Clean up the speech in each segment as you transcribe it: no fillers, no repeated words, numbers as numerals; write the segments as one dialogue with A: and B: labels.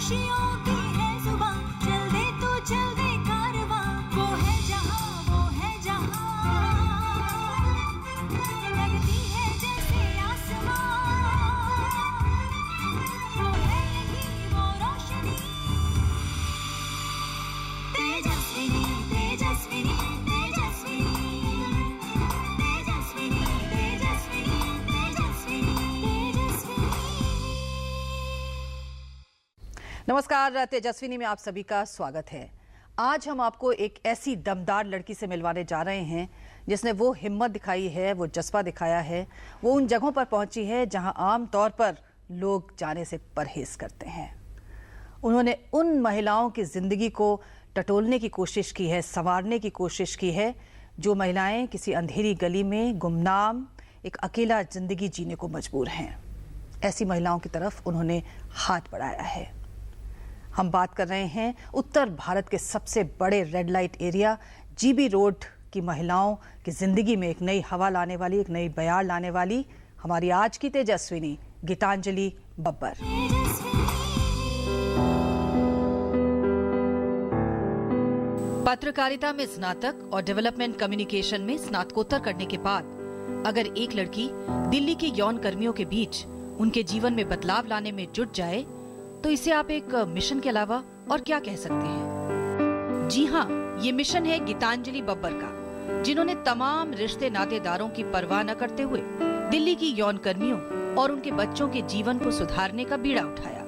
A: खुशियों की है जुबां, चल दे तू चल दे कारवां, वो है जहां लगती है जैसे आसमां, वो है यही वो रोशनी, तेजस्विनी तेजस्विनी तेजस्विनी तेजस्विनी तेजस्विनी तेजस्विनी तेजस्विनी।
B: नमस्कार, तेजस्विनी में आप सभी का स्वागत है। आज हम आपको एक ऐसी दमदार लड़की से मिलवाने जा रहे हैं जिसने वो हिम्मत दिखाई है, वो जज्बा दिखाया है, वो उन जगहों पर पहुंची है जहां आम तौर पर लोग जाने से परहेज करते हैं। उन्होंने उन महिलाओं की जिंदगी को टटोलने की कोशिश की है, संवारने की कोशिश की है, जो महिलाएं किसी अंधेरी गली में गुमनाम एक अकेला जिंदगी जीने को मजबूर हैं। ऐसी महिलाओं की तरफ उन्होंने हाथ बढ़ाया है। हम बात कर रहे हैं उत्तर भारत के सबसे बड़े red light area GB road की महिलाओं की जिंदगी में एक नई हवा लाने वाली, एक नई बयार लाने वाली हमारी आज की तेजस्विनी गीतांजलि बब्बर। पत्रकारिता में स्नातक और डेवलपमेंट कम्युनिकेशन में स्नातकोत्तर करने के बाद अगर एक लड़की दिल्ली के यौन कर्मियों के बीच उनके जीवन में बदलाव लाने में जुट जाए तो इसे आप एक मिशन के अलावा और क्या कह सकते हैं? जी हाँ, ये मिशन है गीतांजलि बब्बर का, जिन्होंने तमाम रिश्ते नातेदारों की परवाह न करते हुए दिल्ली की यौन कर्मियों और उनके बच्चों के जीवन को सुधारने का बीड़ा उठाया।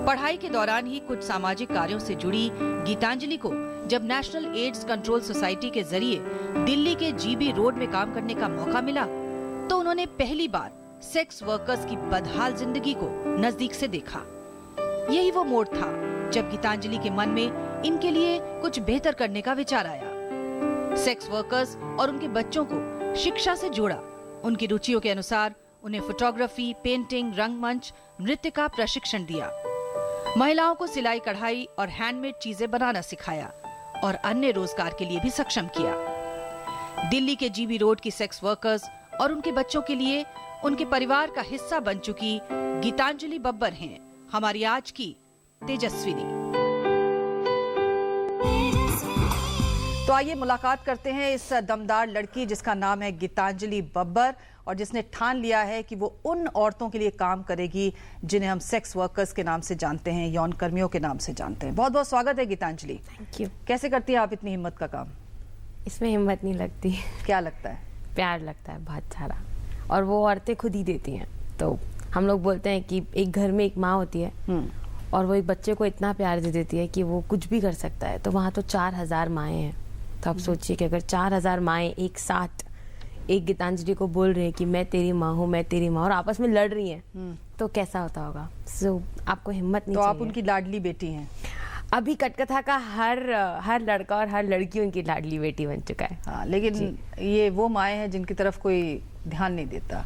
B: पढ़ाई के दौरान ही कुछ सामाजिक कार्यों से जुड़ी गीतांजलि को जब नेशनल एड्स कंट्रोल सोसाइटी के जरिए दिल्ली के जीबी रोड में काम करने का मौका मिला तो उन्होंने पहली बार सेक्स वर्कर्स की बदहाल जिंदगी को नजदीक से देखा। यही वो मोड़ था जब गीतांजलि के मन में इनके लिए कुछ बेहतर करने का विचार आया। सेक्स वर्कर्स और उनके बच्चों को शिक्षा से जोड़ा, उनकी रुचियों के अनुसार उन्हें फोटोग्राफी, पेंटिंग, रंगमंच, नृत्य का प्रशिक्षण दिया, महिलाओं को सिलाई कढ़ाई और हैंडमेड चीजें बनाना सिखाया और अन्य रोजगार के लिए भी सक्षम किया। दिल्ली के जीबी रोड की सेक्स वर्कर्स और उनके बच्चों के लिए उनके परिवार का हिस्सा बन चुकी गीतांजलि बब्बर हैं हमारी आज की तेजस्विनी। तो आइए मुलाकात करते हैं इस दमदार लड़की जिसका नाम है गीतांजलि बब्बर और जिसने ठान लिया है कि वो उन औरतों के लिए काम करेगी जिन्हें हम सेक्स वर्कर्स के नाम से जानते हैं, यौन कर्मियों के नाम से जानते हैं। बहुत बहुत स्वागत है गीतांजलि।
C: Thank you.
B: कैसे करती है आप इतनी हिम्मत का काम?
C: इसमें हिम्मत नहीं लगती,
B: क्या लगता है?
C: प्यार लगता है बहुत सारा, और वो औरतें खुद ही देती हैं। तो हम लोग बोलते हैं कि एक घर में एक माँ होती है और वो एक बच्चे को इतना प्यार दे देती है कि वो कुछ भी कर सकता है। तो वहाँ तो 4000 माएँ हैं। तो आप सोचिए कि अगर 4000 माएँ एक साथ एक गीतांजलि को बोल रही हैं कि मैं तेरी माँ हूँ, मैं तेरी माँ, और आपस में लड़ रही हैं, तो कैसा होता होगा। सो आपको हिम्मत नहीं
B: तो
C: चाहिए।
B: आप उनकी लाडली बेटी हैं।
C: अभी कटकथा का हर लड़का और हर लड़की उनकी लाडली बेटी बन चुका है।
B: हाँ, लेकिन ये वो माएँ हैं जिनकी तरफ कोई ध्यान नहीं देता,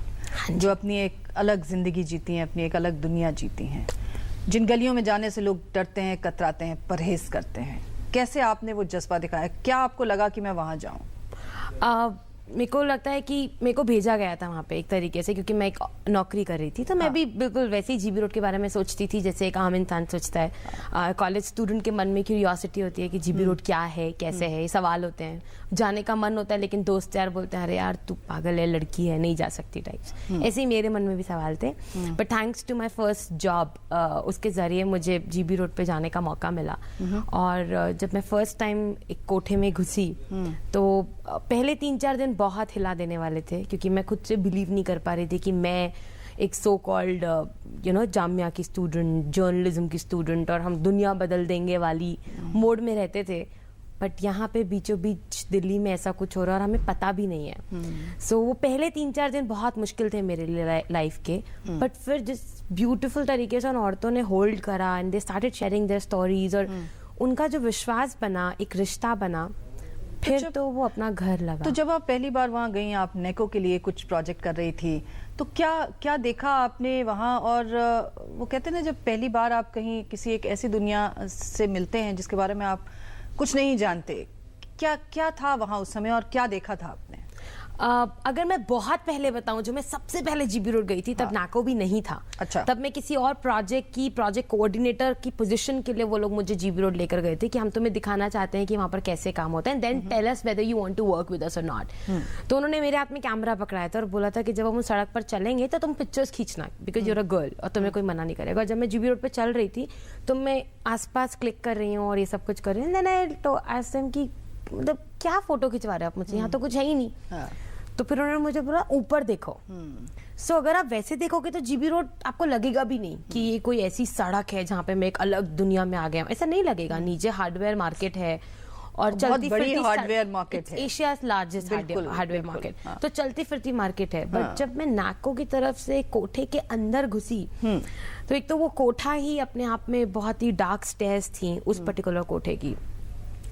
B: जो अपनी एक अलग जिंदगी जीती हैं, अपनी एक अलग दुनिया जीती हैं, जिन गलियों में जाने से लोग डरते हैं, कतराते हैं, परहेज करते हैं। कैसे आपने वो जज्बा दिखाया? क्या आपको लगा कि मैं वहां जाऊं?
C: मेरे को लगता है कि मेरे को भेजा गया था वहाँ पे एक तरीके से, क्योंकि मैं एक नौकरी कर रही थी। तो मैं भी बिल्कुल वैसे ही जीबी रोड के बारे में सोचती थी जैसे एक आम इंसान सोचता है। कॉलेज स्टूडेंट के मन में क्यूरियोसिटी होती है कि जीबी रोड क्या है, कैसे है, ये सवाल होते हैं। जाने का मन होता है लेकिन दोस्त यार बोलते हैं अरे यार तू पागल है, लड़की है, नहीं जा सकती टाइप्स। ऐसे ही मेरे मन में भी सवाल थे। But thanks to my first job, उसके जरिए मुझे जीबी रोड पे जाने का मौका मिला। और जब मैं फर्स्ट टाइम एक कोठे में घुसी तो पहले 3-4 दिन बहुत हिला देने वाले थे, क्योंकि मैं खुद से बिलीव नहीं कर पा रही थी कि मैं एक सो कॉल्ड जामिया की स्टूडेंट, जर्नलिज्म की स्टूडेंट, और हम दुनिया बदल देंगे वाली मोड में रहते थे। बट यहाँ पे बीचों बीच दिल्ली में ऐसा कुछ हो रहा है और हमें पता भी नहीं है। सो वो पहले 3-4 दिन बहुत मुश्किल थे मेरे लिए लाइफ के। बट फिर जिस ब्यूटीफुल तरीके से उन औरतों ने होल्ड करा and they started sharing their stories, और उनका जो विश्वास बना, एक रिश्ता बना, फिर तो वो अपना घर लगा।
B: तो जब आप पहली बार वहाँ गई, आप नेको के लिए कुछ प्रोजेक्ट कर रही थी, तो क्या देखा आपने वहाँ? और वो कहते हैं ना, जब पहली बार आप कहीं किसी एक ऐसी दुनिया से मिलते हैं जिसके बारे में आप कुछ नहीं जानते, क्या था वहाँ उस समय और क्या देखा था आपने?
C: अगर मैं बहुत पहले बताऊं, जो मैं सबसे पहले जीबी रोड गई थी तब नाको भी नहीं था।
D: अच्छा।
C: तब मैं किसी और प्रोजेक्ट कोऑर्डिनेटर की पोजीशन के लिए वो लोग मुझे जीबी रोड लेकर गए थे कि हम तुम्हें दिखाना चाहते हैं कि वहां पर कैसे काम होता है, then tell us whether you want to work with us और नॉट। तो उन्होंने मेरे हाथ में कैमरा पकड़ाया था और बोला था कि जब हम उस सड़क पर चलेंगे तो तुम पिक्चर्स खींचना, बिकॉज यूर अ गर्ल, और तुम्हें कोई मना नहीं करेगा। और जब मैं जीबी रोड पे चल रही थी तो मैं आसपास क्लिक कर रही हूँ और ये सब कुछ कर रही हूँ, देन आई तो आस्क्ड देम कि मतलब क्या फोटो खिंचवा रहे हो आप मुझे, यहाँ तो कुछ है ही नहीं। तो फिर उन्होंने मुझे बोला ऊपर देखो। सो अगर आप वैसे देखोगे तो जीबी रोड आपको लगेगा भी नहीं कि ये कोई ऐसी सड़क है जहाँ पे मैं एक अलग दुनिया में आ गया हूँ, ऐसा नहीं लगेगा। नीचे हार्डवेयर मार्केट है और चलती
D: बड़ी हार्डवेयर मार्केट है,
C: एशियाज लार्जेस्ट हार्डवेयर मार्केट, तो चलती फिरती मार्केट है। बट जब मैं नाको की तरफ से कोठे के अंदर घुसी तो एक तो वो कोठा ही अपने आप में बहुत ही डार्क स्टेयर्स थी उस पर्टिकुलर कोठे की।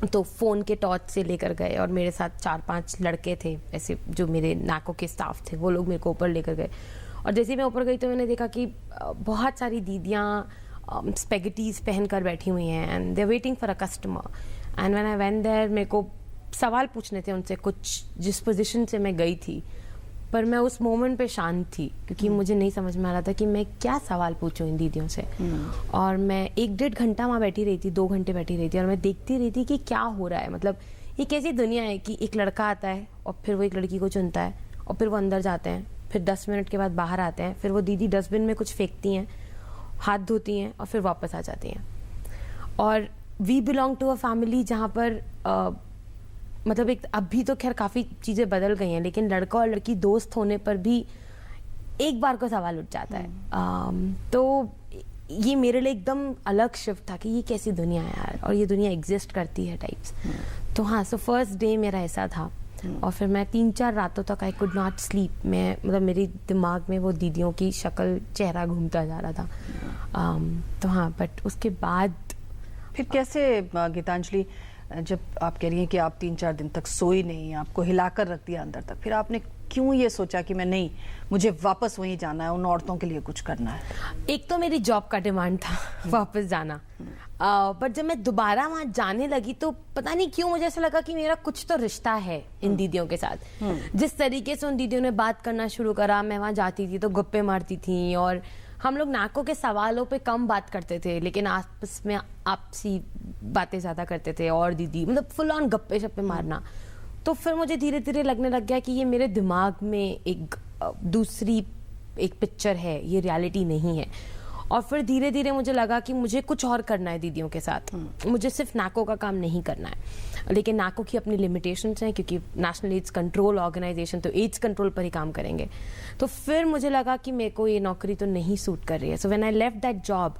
C: तो फोन के टॉर्च से लेकर गए और मेरे साथ 4-5 लड़के थे ऐसे जो मेरे नाको के स्टाफ थे, वो लोग मेरे को ऊपर लेकर गए। और जैसे मैं ऊपर गई तो मैंने देखा कि बहुत सारी दीदियाँ स्पेगेटीज पहन कर बैठी हुई हैं and they waiting for a customer. And when I went there, मेरे को सवाल पूछने थे उनसे कुछ, जिस पोजीशन से मैं गई थी, पर मैं उस मोमेंट पे शांत थी क्योंकि मुझे नहीं समझ में आ रहा था कि मैं क्या सवाल पूछूं इन दीदियों से। और मैं 1-1.5 घंटा वहाँ बैठी रही थी, 2 घंटे बैठी रही थी और मैं देखती रही थी कि क्या हो रहा है। मतलब ये कैसी दुनिया है कि एक लड़का आता है और फिर वो एक लड़की को चुनता है और फिर वो अंदर जाते हैं, फिर 10 मिनट के बाद बाहर आते हैं, फिर वो दीदी डस्टबिन में कुछ फेंकती हैं, हाथ धोती हैं और फिर वापस आ जाती हैं। और we belong to a family जहाँ पर मतलब एक, अभी तो खैर काफ़ी चीज़ें बदल गई हैं, लेकिन लड़का और लड़की दोस्त होने पर भी एक बार को सवाल उठ जाता है। तो ये मेरे लिए एकदम अलग शिफ्ट था कि ये कैसी दुनिया है यार, और ये दुनिया एग्जिस्ट करती है टाइप्स। तो हाँ, सो फर्स्ट डे मेरा ऐसा था। और फिर मैं 3-4 रातों तक आई कुड नॉट स्लीप। मैं मतलब मेरे दिमाग में वो दीदियों की शक्ल, चेहरा घूमता जा रहा था। तो हाँ, बट उसके बाद
D: फिर कैसे गीतांजलि, जब आप कह रही हैं कि आप 3-4 दिन तक सोई नहीं, आपको हिलाकर रख दिया अंदर तक, फिर आपने क्यों ये सोचा कि मैं नहीं, मुझे वापस वहीं जाना है, उन औरतों के लिए कुछ करना है?
C: एक तो मेरी जॉब का डिमांड था वापस जाना, बट जब मैं दोबारा वहां जाने लगी तो पता नहीं क्यों मुझे ऐसा लगा कि मेरा कुछ तो रिश्ता है इन दीदियों के साथ। जिस तरीके से उन दीदियों ने बात करना शुरू करा, मैं वहां जाती थी तो गप्पे मारती थी और हम लोग नाको के सवालों पे कम बात करते थे, लेकिन आपस में आपसी बातें ज्यादा करते थे। और दीदी मतलब फुल ऑन गप्पे शप्पे मारना। तो फिर मुझे धीरे धीरे लगने लग गया कि ये मेरे दिमाग में एक दूसरी एक पिक्चर है, ये रियलिटी नहीं है। और फिर धीरे धीरे मुझे लगा कि मुझे कुछ और करना है दीदियों के साथ, मुझे सिर्फ नाको का काम नहीं करना है। लेकिन नाको की अपनी लिमिटेशंस हैं क्योंकि नेशनल एड्स कंट्रोल ऑर्गेनाइजेशन तो एड्स कंट्रोल पर ही काम करेंगे। तो फिर मुझे लगा कि मेरे को ये नौकरी तो नहीं सूट कर रही है। So when I left that job,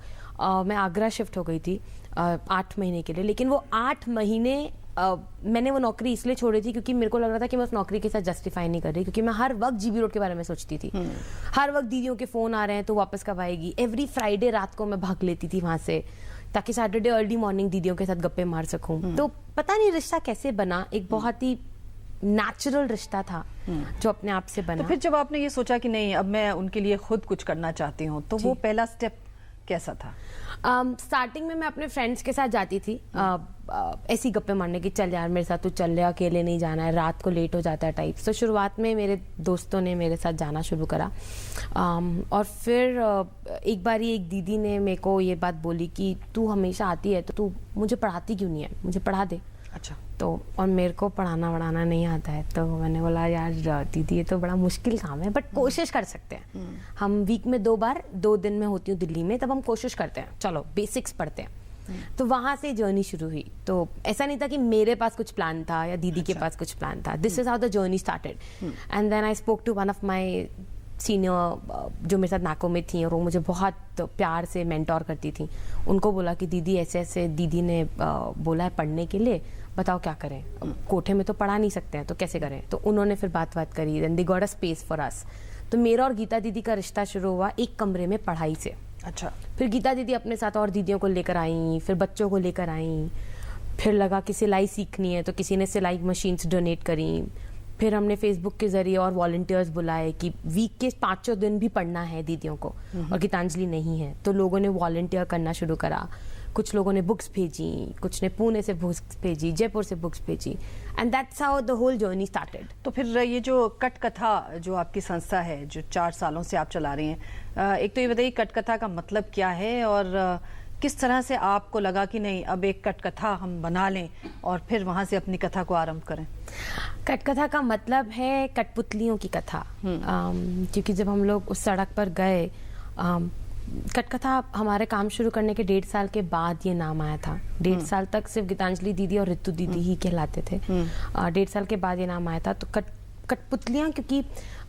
C: मैं आगरा शिफ्ट हो गई थी 8 महीने के लिए। लेकिन वो 8 महीने मैंने वो नौकरी इसलिए छोड़ी थी क्योंकि मेरे को लग रहा था कि मैं उस नौकरी के साथ जस्टिफाई नहीं कर रही, क्योंकि मैं हर वक्त जीबी रोड के बारे में सोचती थी। हर वक्त दीदियों के फोन आ रहे हैं तो वापस कब आएगी। एवरी फ्राइडे रात को मैं भाग लेती थी वहां से ताकि सैटरडे अर्ली मॉर्निंग दीदियों के साथ गप्पे मार सकूं। तो पता नहीं रिश्ता कैसे बना, एक बहुत ही नेचुरल रिश्ता था जो अपने आप से बना।
D: तो फिर जब आपने ये सोचा कि नहीं अब मैं उनके लिए खुद कुछ करना चाहती हूँ, तो वो पहला स्टेप कैसा था?
C: स्टार्टिंग में मैं अपने फ्रेंड्स के साथ जाती थी ऐसी गप्पे मारने की, चल यार मेरे साथ तू चल ले, अकेले नहीं जाना है, रात को लेट हो जाता है टाइप। तो शुरुआत में मेरे दोस्तों ने मेरे साथ जाना शुरू करा। और फिर एक बार एक दीदी ने मेरे को ये बात बोली कि तू हमेशा आती है तो तू मुझे पढ़ाती क्यों नहीं है, मुझे पढ़ा दे।
D: अच्छा।
C: तो और मेरे को पढ़ाना वढ़ाना नहीं आता है, तो मैंने बोला यार दीदी ये तो बड़ा मुश्किल काम है, बट कोशिश कर सकते हैं। हम वीक में 2 बार 2 दिन में होती हूँ दिल्ली में, तब हम कोशिश करते हैं, चलो बेसिक्स पढ़ते हैं। तो वहां से जर्नी शुरू हुई। तो ऐसा नहीं था कि मेरे पास कुछ प्लान था या दीदी के पास कुछ प्लान था। This is how the journey started. And then I spoke to one of my senior जो मेरे साथ नाको में थी और वो मुझे बहुत प्यार से मेंटोर करती थी। उनको बोला कि दीदी ऐसे ऐसे दीदी ने बोला है पढ़ने के लिए, बताओ क्या करें, कोठे में तो पढ़ा नहीं सकते हैं तो कैसे करें। तो उन्होंने फिर बात करी, then they got a space for us. तो मेरा और गीता दीदी का रिश्ता शुरू हुआ एक कमरे में पढ़ाई से।
D: अच्छा।
C: फिर गीता दीदी अपने साथ और दीदियों को लेकर आई, फिर बच्चों को लेकर आई। फिर लगा कि सिलाई सीखनी है तो किसी ने सिलाई मशीन्स डोनेट करी। फिर हमने फेसबुक के जरिए और वॉलंटियर्स बुलाए कि वीक के 5 दिन भी पढ़ना है दीदियों को, और गीतांजलि नहीं है, तो लोगों ने वॉलंटियर करना शुरू करा। कुछ लोगों ने बुक्स भेजी, कुछ ने पुणे से बुक्स भेजी, जयपुर से बुक्स भेजी, and that's how the whole journey started.
D: तो फिर ये जो कटकथा जो आपकी संस्था है, जो 4 सालों से आप चला रही हैं, एक तो ये बताइए कटकथा का मतलब क्या है, और किस तरह से आपको लगा कि नहीं अब एक कटकथा हम बना लें और फिर वहां से अपनी कथा को आरंभ करें?
C: कटकथा का मतलब है कठपुतलियों की कथा। क्योंकि जब हम लोग उस सड़क पर गए, कटकथा हमारे काम शुरू करने के 1.5 साल के बाद ये नाम आया था। 1.5 साल तक सिर्फ गीतांजलि दीदी और रितु दीदी ही कहलाते थे। 1.5 साल के बाद ये नाम आया था। तो कठपुतलियाँ, क्योंकि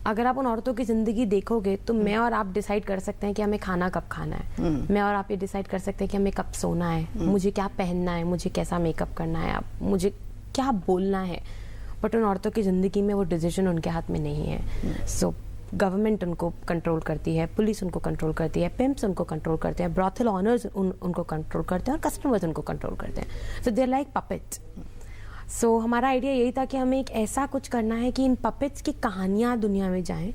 C: अगर आप उन औरतों की जिंदगी देखोगे तो मैं और आप डिसाइड कर सकते हैं कि हमें खाना कब खाना है, मैं और आप ये डिसाइड कर सकते हैं कि हमें कब सोना है, मुझे क्या पहनना है, मुझे कैसा मेकअप करना है, मुझे क्या बोलना है। बट उन औरतों की जिंदगी में वो डिसीजन उनके हाथ में नहीं है। सो गवर्नमेंट उनको कंट्रोल करती है, पुलिस उनको कंट्रोल करती है, पिम्प्स उनको कंट्रोल करते हैं, ब्रॉथल ऑनर्स उनको कंट्रोल करते हैं, और कस्टमर्स उनको कंट्रोल करते हैं। सो दे आर लाइक पपेट्स। सो हमारा आइडिया यही था कि हमें एक ऐसा कुछ करना है कि इन पपेट्स की कहानियाँ दुनिया में जाएं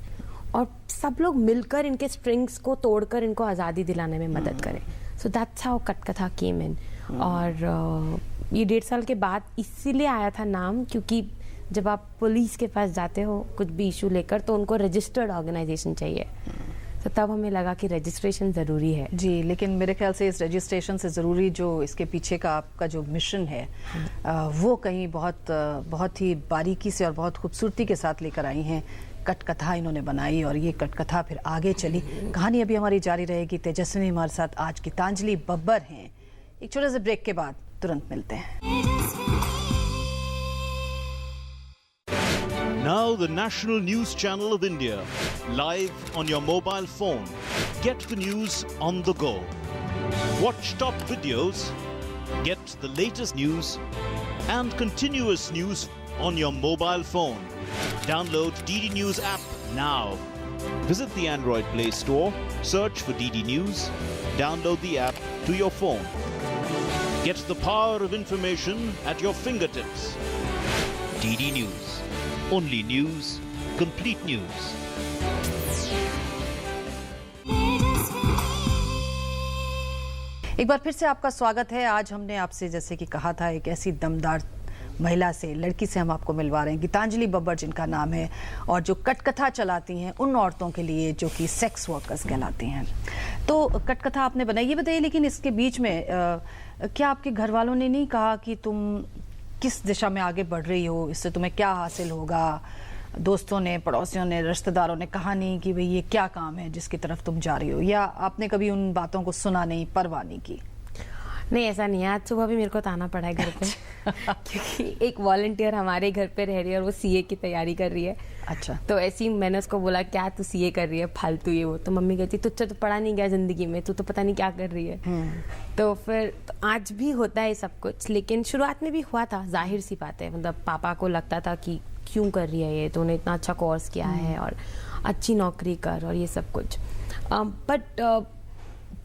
C: और सब लोग मिलकर इनके स्ट्रिंग्स को तोड़कर इनको आज़ादी दिलाने में मदद करें। सो दैट्स हाउ कटकथा केम इन। और ये 1.5 साल के बाद इसीलिए आया था नाम, क्योंकि जब आप पुलिस के पास जाते हो कुछ भी इशू लेकर तो उनको रजिस्टर्ड ऑर्गेनाइजेशन चाहिए। तो तब हमें लगा कि रजिस्ट्रेशन ज़रूरी है।
D: जी, लेकिन मेरे ख्याल से इस रजिस्ट्रेशन से ज़रूरी जो इसके पीछे का आपका जो मिशन है, वो कहीं बहुत ही बारीकी से और बहुत खूबसूरती के साथ लेकर आई हैं। कटकथा इन्होंने बनाई और ये कटकथा फिर आगे चली। कहानी अभी हमारी जारी रहेगी। तेजस्विनी हमारे साथ आज गीतांजलि बब्बर हैं। एक छोटे से ब्रेक के बाद तुरंत मिलते हैं।
E: Now the National News Channel of India, live on your mobile phone. Get the news on the go. Watch top videos, get the latest news and continuous news on your mobile phone. Download DD News app now. Visit the Android Play Store, search for DD News, download the app to your phone. Get the power of information at your fingertips. DD News. Only news, complete news.
D: एक बार फिर से आपका स्वागत है। आज हमने आपसे जैसे कि कहा था एक ऐसी दमदार महिला से, लड़की से हम आपको मिलवा रहे हैं, गीतांजलि बब्बर जिनका नाम है, और जो कटकथा चलाती हैं उन औरतों के लिए जो कि सेक्स वर्कर्स कहलाती हैं। तो कटकथा आपने बनाई, ये बताइए, लेकिन इसके बीच में क्या आपके घर वालों ने नहीं कहा कि तुम किस दिशा में आगे बढ़ रही हो, इससे तुम्हें क्या हासिल होगा? दोस्तों ने, पड़ोसियों ने, रिश्तेदारों ने कहा नहीं कि भाई ये क्या काम है जिसकी तरफ तुम जा रही हो, या आपने कभी उन बातों को सुना नहीं, परवाह नहीं की?
C: नहीं, ऐसा नहीं है। आज सुबह भी मेरे को ताना पड़ा है घर पे क्योंकि एक वॉलंटियर हमारे घर पे रह रही है और वो सीए की तैयारी कर रही है।
D: अच्छा।
C: तो ऐसे ही मैंने उसको बोला, क्या तू सीए कर रही है, फालतू ये वो। तो मम्मी कहती, तुझसे तो पढ़ा नहीं गया जिंदगी में, तू तो पता नहीं क्या कर रही है। तो फिर आज भी होता है सब कुछ, लेकिन शुरुआत में भी हुआ था, जाहिर सी बात है। मतलब पापा को लगता था कि क्यों कर रही है ये, तूने इतना अच्छा कोर्स किया है और अच्छी नौकरी कर और ये सब कुछ। बट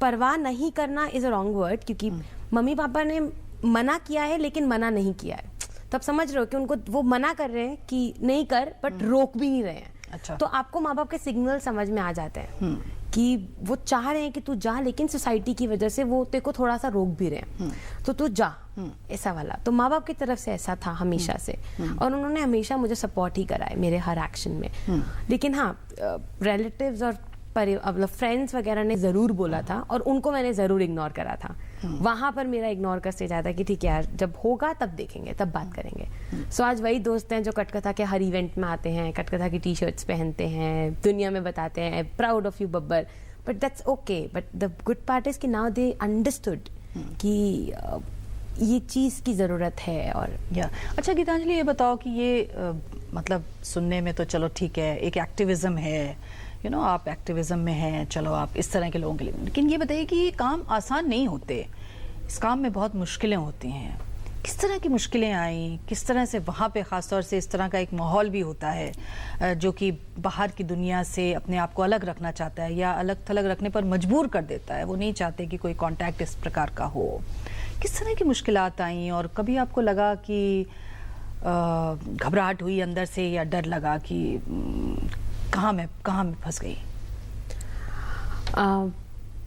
C: परवाह नहीं करना इज अ रॉन्ग वर्ड, क्योंकि मम्मी पापा ने मना किया है लेकिन मना नहीं किया है। तब समझ रहे हो कि उनको वो मना कर रहे हैं कि नहीं कर, बट रोक भी नहीं रहे हैं।
D: अच्छा। तो
C: आपको माँ बाप के सिग्नल समझ में आ जाते हैं कि वो चाह रहे हैं कि तू जा, लेकिन सोसाइटी की वजह से वो तेरे को थोड़ा सा रोक भी रहे हैं, तो तू जा, ऐसा वाला। तो माँ बाप की तरफ से ऐसा था हमेशा से, और उन्होंने हमेशा मुझे सपोर्ट ही करा है मेरे हर एक्शन में। लेकिन हाँ, रिलेटिव्स और मतलब फ्रेंड्स वगैरह ने जरूर बोला था, और उनको मैंने जरूर इग्नोर करा था। वहां पर मेरा इग्नोर का स्टेज आया था कि ठीक है यार, जब होगा तब देखेंगे, तब बात करेंगे। सो आज वही दोस्त हैं जो कटकथा के हर इवेंट में आते हैं, कटकथा की टी शर्ट्स पहनते हैं, दुनिया में बताते हैं proud of you Babbar. But that's okay. But the good part is कि नाउ दे अंडरस्टूड कि ये चीज की जरूरत है। और
D: अच्छा गीतांजलि, ये बताओ कि ये मतलब सुनने में तो चलो ठीक है, एक एक्टिविज्म है, आप एक्टिविज्म में हैं, चलो आप इस तरह के लोगों के लिए, लेकिन ये बताइए कि ये काम आसान नहीं होते, इस काम में बहुत मुश्किलें होती हैं। किस तरह की मुश्किलें आई, किस तरह से वहाँ पे ख़ासतौर से इस तरह का एक माहौल भी होता है जो कि बाहर की दुनिया से अपने आप को अलग रखना चाहता है, या अलग थलग रखने पर मजबूर कर देता है, वो नहीं चाहते कि कोई कांटेक्ट इस प्रकार का हो। किस तरह की मुश्किलात आई, और कभी आपको लगा कि घबराहट हुई अंदर से या डर लगा कि कहाँ मैं फंस गई?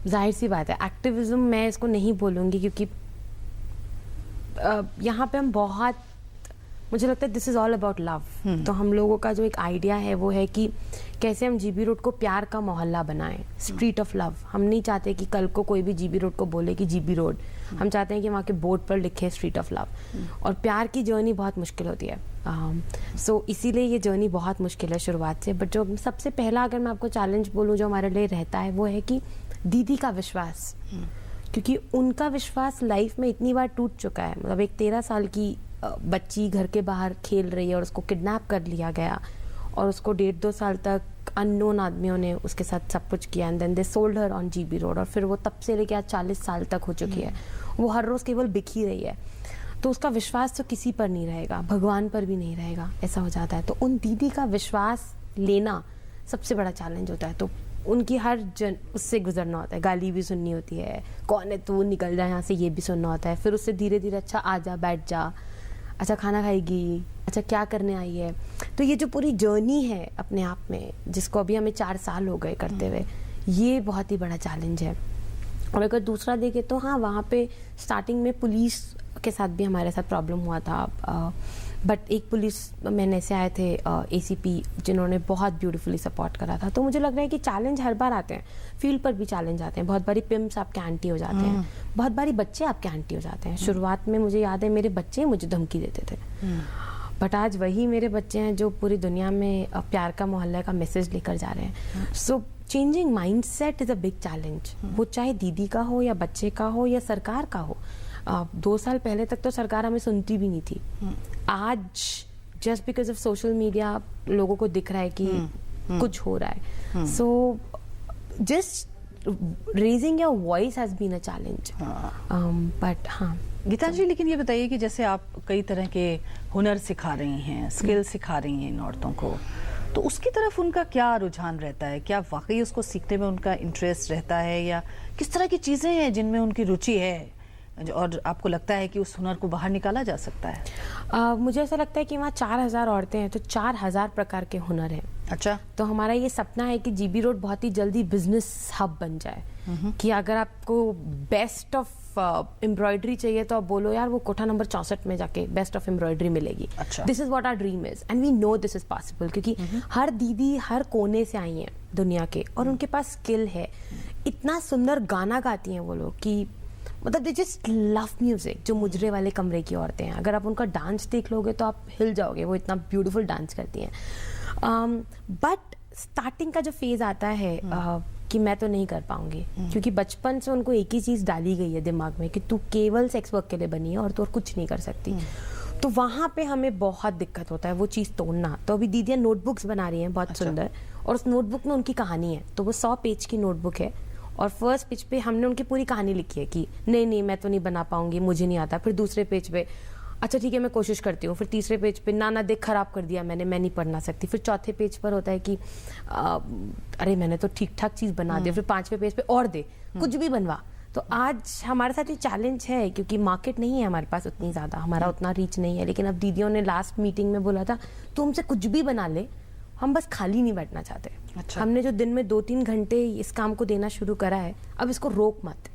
C: जाहिर सी बात है, एक्टिविज्म मैं इसको नहीं बोलूँगी क्योंकि यहाँ पे हम बहुत, मुझे लगता है this is all about love. तो हम लोगों का जो एक आइडिया है वो है कि कैसे हम जीबी रोड को प्यार का मोहल्ला बनाएं, स्ट्रीट ऑफ लव। हम नहीं चाहते कि कल को कोई भी जीबी रोड को बोले कि जीबी रोड, हम चाहते हैं कि वहाँ के बोर्ड पर लिखे स्ट्रीट ऑफ लव। और प्यार की जर्नी बहुत मुश्किल होती है, सो इसीलिए ये जर्नी बहुत मुश्किल है शुरुआत से। बट जो सबसे पहला अगर मैं आपको चैलेंज बोलूँ जो हमारे लिए रहता है वो है कि दीदी का विश्वास, क्योंकि उनका विश्वास लाइफ में इतनी बार टूट चुका है। मतलब एक 13 साल की बच्ची घर के बाहर खेल रही है और उसको किडनैप कर लिया गया और उसको 1.5-2 साल तक अननोन आदमियों ने उसके साथ सब कुछ किया and then they sold her on GB road. और फिर वो तब से लेके आज 40 साल तक हो चुकी है, वो हर रोज केवल बिक ही रही है। तो उसका विश्वास तो किसी पर नहीं रहेगा, भगवान पर भी नहीं रहेगा, ऐसा हो जाता है। तो उन दीदी का विश्वास लेना सबसे बड़ा चैलेंज होता है। तो उनकी हर जन उससे गुजरना होता है, गाली भी सुननी होती है, कौन है तू निकल जा यहाँ से, ये भी सुनना होता है। फिर उससे धीरे धीरे अच्छा आ जा, बैठ जा, अच्छा खाना खाएगी, अच्छा क्या करने आई है। तो ये जो पूरी जर्नी है अपने आप में, जिसको अभी हमें 4 साल हो गए करते हुए, ये बहुत ही बड़ा चैलेंज है। और अगर दूसरा देखें तो हाँ, वहाँ पे स्टार्टिंग में पुलिस के साथ भी हमारे साथ प्रॉब्लम हुआ था। बट एक पुलिस मैन ऐसे आए थे ACP जिन्होंने बहुत ब्यूटीफुली सपोर्ट करा था। तो मुझे लग रहा है कि चैलेंज हर बार आते हैं, फील्ड पर भी चैलेंज आते हैं। बहुत बारी पिम्स आपके एंटी हो जाते हैं, बहुत बारी बच्चे आपके एंटी हो जाते हैं। शुरुआत में मुझे याद है मेरे बच्चे मुझे धमकी देते थे, बट आज वही मेरे बच्चे हैं जो पूरी दुनिया में प्यार का मोहल्ला का मैसेज लेकर जा रहे हैं। So changing mindset is a big challenge, वो चाहे दीदी का हो या बच्चे का हो या सरकार का हो। 2 साल पहले तक तो सरकार हमें सुनती भी नहीं थी। आज just because of social media लोगों को दिख रहा है कि कुछ हो रहा है। So just raising your voice has been a challenge. But हाँ
D: गीतांजलि, लेकिन ये बताइए कि जैसे आप कई तरह के हुनर सिखा रही हैं, स्किल सिखा रही हैं इन औरतों को, तो उसकी तरफ उनका क्या रुझान रहता है? क्या वाकई उसको सीखने में उनका इंटरेस्ट रहता है, या किस तरह की चीज़ें हैं जिनमें उनकी रुचि है और आपको लगता है कि उस हुनर को बाहर निकाला जा सकता है?
C: मुझे ऐसा लगता है कि वहाँ 4000 औरतें हैं तो 4000 प्रकार के हुनर हैं।
D: अच्छा।
C: तो हमारा ये सपना है कि जीबी रोड बहुत ही जल्दी बिजनेस हब बन जाए, कि अगर आपको बेस्ट ऑफ एम्ब्रॉयडरी चाहिए तो आप बोलो यार वो कोठा नंबर 64 में जाके बेस्ट ऑफ एम्ब्रॉयडरी मिलेगी। This is what our dream is and we know this is possible, क्योंकि हर दीदी हर कोने से आई हैं दुनिया के और उनके पास स्किल है। इतना सुंदर गाना गाती हैं वो लोग कि मतलब दे जस्ट लव म्यूजिक। जो मुजरे वाले कमरे की औरतें हैं, अगर आप उनका डांस देख लोगे तो आप हिल जाओगे, वो इतना ब्यूटीफुल डांस करती हैं। बट स्टार्टिंग का जो फेज आता है कि मैं तो नहीं कर पाऊंगी, क्योंकि बचपन से उनको एक ही चीज डाली गई है दिमाग में कि तू केवल सेक्स वर्क के लिए बनी है और तू और कुछ नहीं कर सकती। तो वहां पे हमें बहुत दिक्कत होता है वो चीज तोड़ना। तो अभी दीदियां नोटबुक्स बना रही हैं बहुत सुंदर, और उस नोटबुक में उनकी कहानी है। तो वो 100 पेज की नोटबुक है और फर्स्ट पेज पे हमने उनकी पूरी कहानी लिखी है कि नहीं मैं तो नहीं बना पाऊंगी, मुझे नहीं आता। फिर दूसरे पेज पे अच्छा ठीक है मैं कोशिश करती हूँ। फिर तीसरे पेज पे ना देख खराब कर दिया मैंने, मैं नहीं पढ़ना सकती। फिर चौथे पेज पर होता है कि अरे मैंने तो ठीक ठाक चीज बना दी। फिर 5वें पेज पे और दे, कुछ भी बनवा। तो आज हमारे साथ ये चैलेंज है क्योंकि मार्केट नहीं है हमारे पास उतनी ज्यादा, हमारा उतना रीच नहीं है। लेकिन अब दीदियों ने लास्ट मीटिंग में बोला था तू हमसे कुछ भी बना ले, हम बस खाली नहीं बैठना चाहते। अच्छा। हमने जो दिन में 2-3 घंटे इस काम को देना शुरू करा है, अब इसको रोक मत।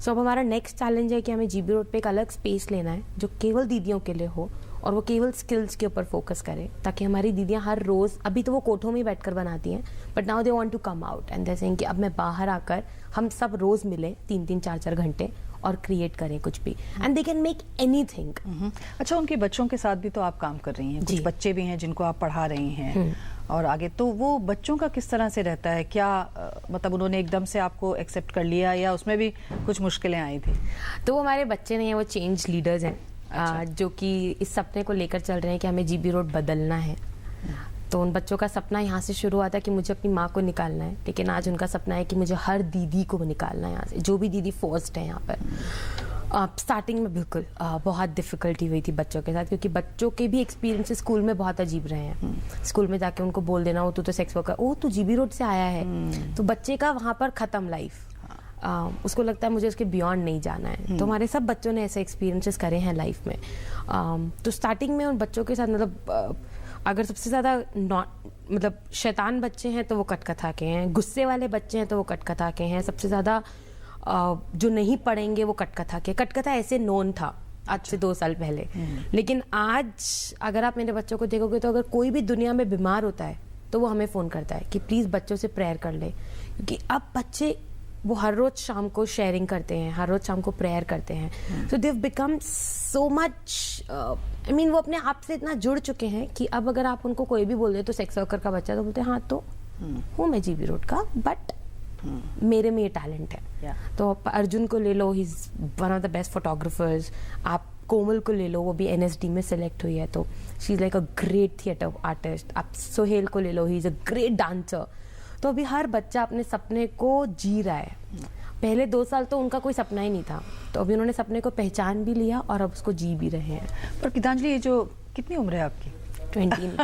C: सो अब हमारा नेक्स्ट चैलेंज है कि हमें जीबी रोड पे एक अलग स्पेस लेना है जो केवल दीदियों के लिए हो और वो केवल स्किल्स के ऊपर फोकस करे, ताकि हमारी दीदियां हर रोज, अभी तो वो कोठों में ही बैठकर बनाती हैं, but now they want to come out and they saying कि अब मैं बाहर आकर हम सब रोज मिले 3-3, 4-4 घंटे और क्रिएट करें कुछ भी, and they can make anything.
D: अच्छा, उनके बच्चों के साथ भी तो आप काम कर रही हैं, कुछ बच्चे भी हैं जिनको आप पढ़ा रही हैं और आगे, तो वो बच्चों का किस तरह से रहता है? क्या मतलब उन्होंने एकदम से आपको एक्सेप्ट कर लिया या उसमें भी कुछ मुश्किलें आई थी?
C: तो वो हमारे बच्चे नहीं है, वो चेंज लीडर्स हैं। अच्छा। जो कि इस सपने को लेकर चल रहे हैं कि हमें जीबी रोड बदलना है। तो उन बच्चों का सपना यहाँ से शुरू हुआ था कि मुझे अपनी माँ को निकालना है, लेकिन आज उनका सपना है कि मुझे हर दीदी को निकालना है यहाँ से, जो भी दीदी फर्स्ट है यहाँ पर। स्टार्टिंग में बिल्कुल बहुत डिफिकल्टी हुई थी बच्चों के साथ, क्योंकि बच्चों के भी एक्सपीरियंस स्कूल में बहुत अजीब रहे हैं। स्कूल में जाके उनको बोल देना ओ तू तो सेक्स वर्कर, ओ तू जीबी रोड से आया है, तो बच्चे का वहाँ पर खत्म लाइफ। उसको लगता है मुझे उसके बियॉन्ड नहीं जाना है। तो हमारे सब बच्चों ने ऐसे एक्सपीरियंसेस करे हैं लाइफ में। तो स्टार्टिंग में उन बच्चों के साथ मतलब अगर सबसे ज़्यादा मतलब शैतान बच्चे हैं तो वो कटकथा के हैं, गुस्से वाले बच्चे हैं तो वो कटकथा के हैं, सबसे ज़्यादा जो नहीं पढ़ेंगे वो कटकथा के। कटकथा ऐसे नोन था आज से 2 साल पहले, लेकिन आज अगर आप मेरे बच्चों को देखोगे तो अगर कोई भी दुनिया में बीमार होता है तो वो हमें फ़ोन करता है कि प्लीज़ बच्चों से प्रेयर कर ले, क्योंकि अब बच्चे वो हर रोज शाम को शेयरिंग करते हैं, हर रोज शाम को प्रेयर करते हैं। So they've become so much I mean वो अपने आप से इतना जुड़ चुके हैं कि अब अगर आप उनको कोई भी बोल दे तो सेक्स वर्कर का बच्चा तो बोलते हैं हाँ तो हूँ मैं जीबी रोड का, बट मेरे में ये टैलेंट है। तो अर्जुन को ले लो, he is one of the best photographers. आप कोमल को ले लो, वो भी NSD में सेलेक्ट हुई है, तो she is like a great theatre artist. आप सोहेल को ले लो, he is a great dancer. तो अभी हर बच्चा अपने सपने को जी रहा है। पहले 2 साल तो उनका कोई सपना ही नहीं था, तो अभी उन्होंने सपने को पहचान भी लिया और अब उसको जी भी रहे हैं।
D: पर गीतांजलि, ये जो कितनी उम्र है आपकी?
C: 29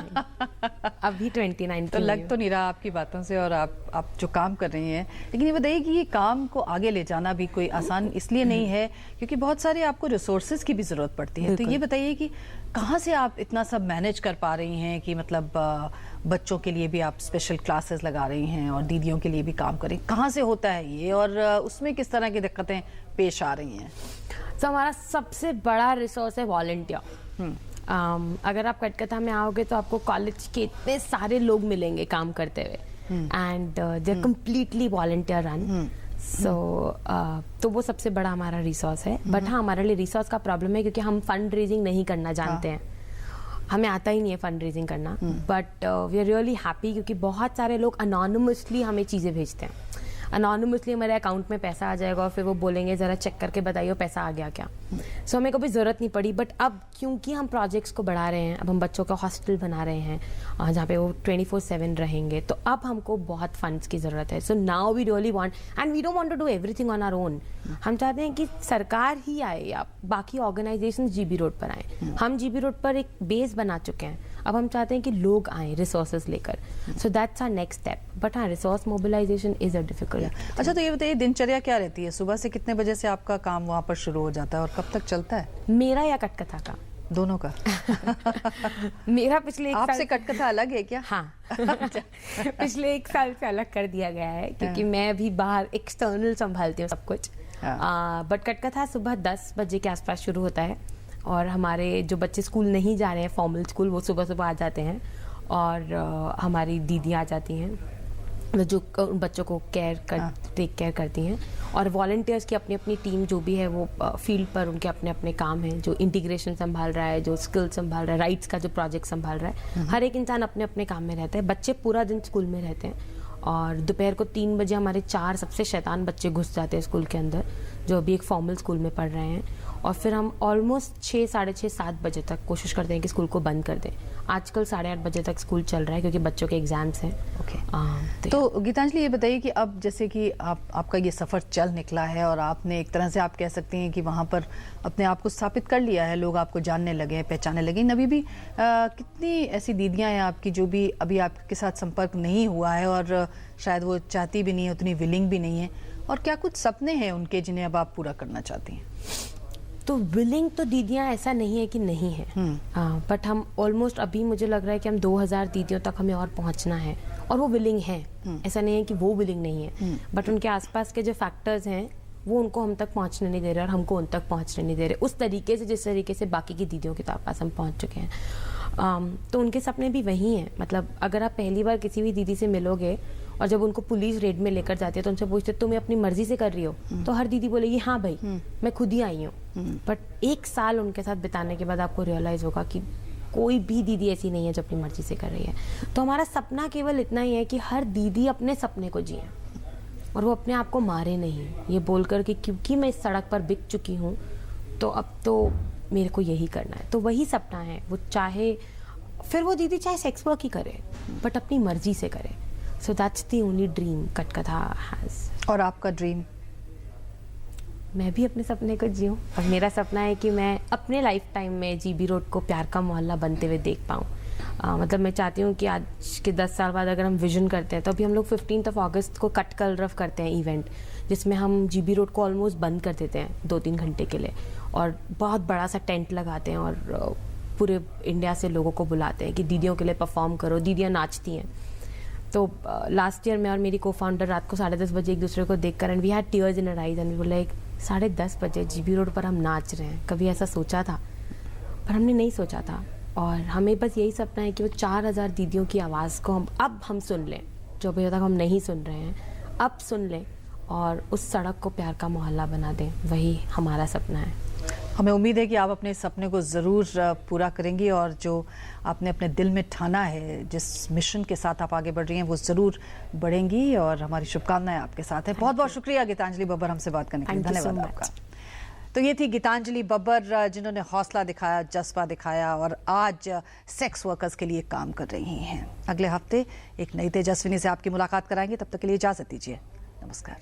C: अभी 29
D: तो लग तो नहीं रहा आपकी बातों से, और आप जो काम कर रही हैं। लेकिन ये बताइए कि ये काम को आगे ले जाना भी कोई आसान इसलिए नहीं है क्योंकि बहुत सारे आपको रिसोर्सेज की भी ज़रूरत पड़ती है। तो ये बताइए कि कहाँ से आप इतना सब मैनेज कर पा रही हैं कि मतलब बच्चों के लिए भी आप स्पेशल क्लासेस लगा रही हैं और दीदियों के लिए भी काम करें, कहाँ से होता है ये, और उसमें किस तरह की दिक्कतें पेश आ रही हैं?
C: तो हमारा सबसे बड़ा रिसोर्स है वॉलंटियर। अगर आप कटकथा में आओगे तो आपको कॉलेज के इतने सारे लोग मिलेंगे काम करते हुए, and they are completely volunteer run. So तो वो सबसे बड़ा हमारा रिसोर्स है। बट हाँ, हमारे लिए रिसोर्स का प्रॉब्लम है क्योंकि हम फंड रेजिंग नहीं करना जानते हैं, हमें आता ही नहीं है फंड रेजिंग करना। But we are really happy क्योंकि बहुत सारे लोग अनोनिमसली हमें चीज़ें भेजते हैं। अनोनिमसली हमारे अकाउंट में पैसा आ जाएगा और फिर वो बोलेंगे ज़रा चेक करके बताइए पैसा आ गया क्या। सो हमें कभी ज़रूरत नहीं पड़ी। बट अब क्योंकि हम प्रोजेक्ट्स को बढ़ा रहे हैं, अब हम बच्चों का हॉस्टल बना रहे हैं जहाँ पे वो 24/7 रहेंगे, तो अब हमको बहुत फंड्स की ज़रूरत है। So now we really want, and we don't want to do everything on our own. हम चाहते हैं कि सरकार ही आए या बाकी ऑर्गेनाइजेशंस जीबी रोड पर आए। हम जीबी रोड पर एक बेस बना चुके हैं, अब हम चाहते हैं कि लोग आए रिसोर्सेज लेकर। So that's our next step. But हाँ, resource mobilisation is a difficult.
D: अच्छा, तो ये बताइए दिनचर्या क्या रहती है? सुबह से कितने बजे से आपका काम वहाँ पर शुरू हो जाता है और कब तक चलता है?
C: मेरा या कटकथा का?
D: दोनों का।
C: मेरा पिछले 1 साल
D: आपसे कटकथा अलग है क्या?
C: हाँ पिछले 1 साल से अलग कर दिया गया है क्योंकि मैं अभी बाहर एक्सटर्नल संभालती हूँ सब कुछ। बट कटकथा सुबह 10 बजे के आसपास शुरू होता है और हमारे जो बच्चे स्कूल नहीं जा रहे हैं फॉर्मल स्कूल, वो सुबह सुबह आ जाते हैं और हमारी दीदी आ जाती हैं जो बच्चों को टेक केयर करती हैं। और वॉलंटियर्स की अपनी अपनी टीम जो भी है वो फील्ड पर उनके अपने अपने काम हैं, जो इंटीग्रेशन संभाल रहा है, जो स्किल संभाल रहा है, राइट्स का जो प्रोजेक्ट संभाल रहा है। हर एक इंसान अपने अपने काम में रहता है। बच्चे पूरा दिन स्कूल में रहते हैं और दोपहर को 3 बजे हमारे 4 सबसे शैतान बच्चे घुस जाते हैं स्कूल के अंदर जो अभी एक फॉर्मल स्कूल में पढ़ रहे हैं, और फिर हम ऑलमोस्ट 6, साढ़े 6, 7 बजे तक कोशिश करते हैं कि स्कूल को बंद कर दें। आजकल 8:30 बजे तक स्कूल चल रहा है क्योंकि बच्चों के एग्जाम्स हैं।
D: तो गीतांजलि, ये बताइए कि अब जैसे कि आपका ये सफ़र चल निकला है और आपने एक तरह से आप कह सकती हैं कि वहाँ पर अपने आप को स्थापित कर लिया है, लोग आपको जानने लगे हैं, पहचानने लगे। अभी भी कितनी ऐसी दीदियाँ हैं आपकी जो भी अभी आपके साथ संपर्क नहीं हुआ है और शायद वो चाहती भी नहीं है, उतनी विलिंग भी नहीं है, और क्या कुछ सपने हैं उनके जिन्हें अब आप पूरा करना चाहती हैं?
C: तो विलिंग तो दीदियाँ ऐसा नहीं है कि नहीं है, बट हम ऑलमोस्ट अभी मुझे लग रहा है कि हम 2000 दीदियों तक हमें और पहुंचना है, और वो विलिंग है। ऐसा नहीं है कि वो विलिंग नहीं है, बट उनके आसपास के जो फैक्टर्स हैं वो उनको हम तक पहुंचने नहीं दे रहे और हमको उन तक पहुंचने नहीं दे रहे उस तरीके से जिस तरीके से बाकी की दीदियों के पास हम पहुंच चुके हैं। तो उनके सपने भी वही हैं। मतलब अगर आप पहली बार किसी भी दीदी से मिलोगे और जब उनको पुलिस रेड में लेकर जाती है तो उनसे पूछते तुम्हें अपनी मर्जी से कर रही हो, तो हर दीदी बोलेगी हाँ भाई मैं खुद ही आई हूँ। बट 1 साल उनके साथ बिताने के बाद आपको रियलाइज होगा कि कोई भी दीदी ऐसी नहीं है जो अपनी मर्जी से कर रही है। तो हमारा सपना केवल इतना ही है कि हर दीदी अपने सपने को जिए और वो अपने आप को मारे नहीं, ये बोलकर कि क्योंकि मैं इस सड़क पर बिक चुकी हूँ तो अब तो मेरे को यही करना है। तो वही सपना है, वो चाहे फिर वो दीदी चाहे सेक्स वर्क ही करे बट अपनी मर्जी से करे। So that's the only dream Katkatha has.
D: और आपका ड्रीम?
C: मैं भी अपने सपने को जीऊँ और मेरा सपना है कि मैं अपने लाइफ टाइम में जीबी रोड को प्यार का मोहल्ला बनते हुए देख पाऊँ। मतलब मैं चाहती हूँ कि आज के 10 साल बाद अगर हम विजन करते हैं तो अभी हम लोग 15 अगस्त को कट कलरव करते हैं इवेंट, जिसमें हम जीबी रोड को ऑलमोस्ट बंद कर देते हैं 2-3 घंटे के लिए, और बहुत बड़ा सा टेंट लगाते हैं और पूरे इंडिया से लोगों को बुलाते हैं कि दीदियों के लिए परफॉर्म करो, दीदियाँ नाचती हैं। तो लास्ट ईयर मैं और मेरी को फाउंडर रात को 10:30 बजे एक दूसरे को देखकर, and we had tears in our eyes, and we were like 10:30 बजे जीबी रोड पर हम नाच रहे हैं। कभी ऐसा सोचा था? पर हमने नहीं सोचा था, और हमें बस यही सपना है कि वो 4000 दीदियों की आवाज़ को हम सुन लें, जो अभी तक हम नहीं सुन रहे हैं, अब सुन लें और उस सड़क को प्यार का मोहल्ला बना दें। वही हमारा सपना है।
D: हमें उम्मीद है कि आप अपने सपने को ज़रूर पूरा करेंगी, और जो आपने अपने दिल में ठाना है, जिस मिशन के साथ आप आगे बढ़ रही हैं, वो ज़रूर बढ़ेंगी, और हमारी शुभकामनाएं आपके साथ हैं। बहुत बहुत शुक्रिया गीतांजलि बब्बर हमसे बात करने के लिए। धन्यवाद आपका। तो ये थी गीतांजलि बब्बर, जिन्होंने हौसला दिखाया, जज्बा दिखाया, और आज सेक्स वर्कर्स के लिए काम कर रही हैं। अगले हफ्ते एक नई तेजस्विनी से आपकी मुलाकात कराएंगे। तब तक के लिए इजाज़त दीजिए। नमस्कार।